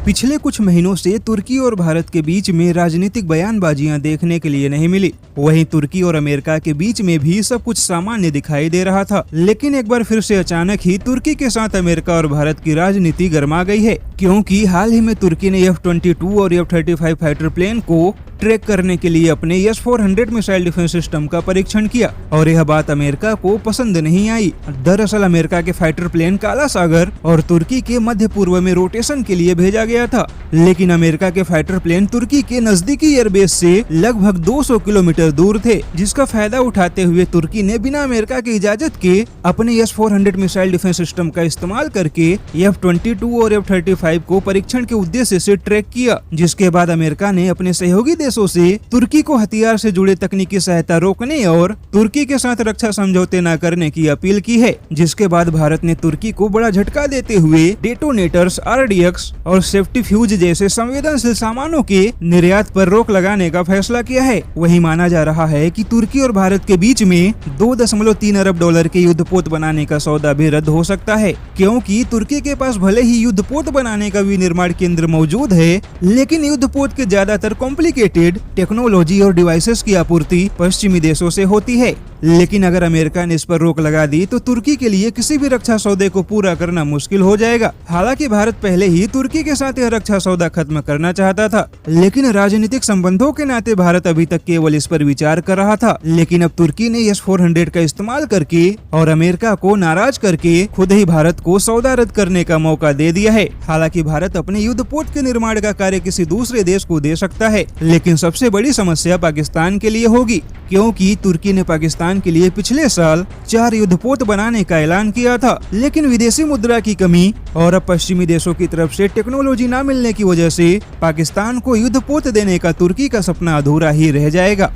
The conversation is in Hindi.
पिछले कुछ महीनों से तुर्की और भारत के बीच में राजनीतिक बयानबाजियां देखने के लिए नहीं मिली। वहीं तुर्की और अमेरिका के बीच में भी सब कुछ सामान्य दिखाई दे रहा था, लेकिन एक बार फिर से अचानक ही तुर्की के साथ अमेरिका और भारत की राजनीति गर्मा गई है, क्योंकि हाल ही में तुर्की ने F-22 और F-35 फाइटर प्लेन को ट्रैक करने के लिए अपने S-400 मिसाइल डिफेंस सिस्टम का परीक्षण किया और यह बात अमेरिका को पसंद नहीं आई। दरअसल अमेरिका के फाइटर प्लेन काला सागर और तुर्की के मध्य पूर्व में रोटेशन के लिए भेजा गया था, लेकिन अमेरिका के फाइटर प्लेन तुर्की के नजदीकी एयरबेस से लगभग 200 किलोमीटर दूर थे, जिसका फायदा उठाते हुए तुर्की ने बिना अमेरिका की इजाजत के अपने S-400 मिसाइल डिफेंस सिस्टम का इस्तेमाल करके F-22 और F-35 को परीक्षण के उद्देश्य से ट्रैक किया, जिसके बाद अमेरिका ने अपने सहयोगी देशों से तुर्की को हथियार से जुड़े तकनीकी सहायता रोकने और तुर्की के साथ रक्षा समझौते न करने की अपील की है। जिसके बाद भारत ने तुर्की को बड़ा झटका देते हुए डेटोनेटर्स, RDX और सेफ्टी फ्यूज जैसे संवेदनशील सामानों के निर्यात पर रोक लगाने का फैसला किया है। वहीं माना जा रहा है कि तुर्की और भारत के बीच में $2.3 अरब के युद्धपोत बनाने का सौदा भी रद्द हो सकता है, क्योंकि तुर्की के पास भले ही युद्धपोत बनाने का विनिर्माण केंद्र मौजूद है, लेकिन युद्धपोत के ज्यादातर कॉम्प्लिकेटेड टेक्नोलॉजी और डिवाइसेस की आपूर्ति पश्चिमी देशों से होती है। लेकिन अगर अमेरिका ने इस पर रोक लगा दी तो तुर्की के लिए किसी भी रक्षा सौदे को पूरा करना मुश्किल हो जाएगा। हालांकि भारत पहले ही तुर्की के साथ यह रक्षा सौदा खत्म करना चाहता था, लेकिन राजनीतिक संबंधों के नाते भारत अभी तक केवल इस पर विचार कर रहा था। लेकिन अब तुर्की ने S-400 का इस्तेमाल करके और अमेरिका को नाराज करके खुद ही भारत को सौदा रद्द करने का मौका दे दिया है। हालांकि भारत अपने युद्धपोत के निर्माण का कार्य किसी दूसरे देश को दे सकता है, लेकिन सबसे बड़ी समस्या पाकिस्तान के लिए होगी, क्योंकि तुर्की ने पाकिस्तान के लिए पिछले साल 4 युद्धपोत बनाने का ऐलान किया था, लेकिन विदेशी मुद्रा की कमी और अब पश्चिमी देशों की तरफ से टेक्नोलॉजी न मिलने की वजह से पाकिस्तान को युद्धपोत देने का तुर्की का सपना अधूरा ही रह जाएगा।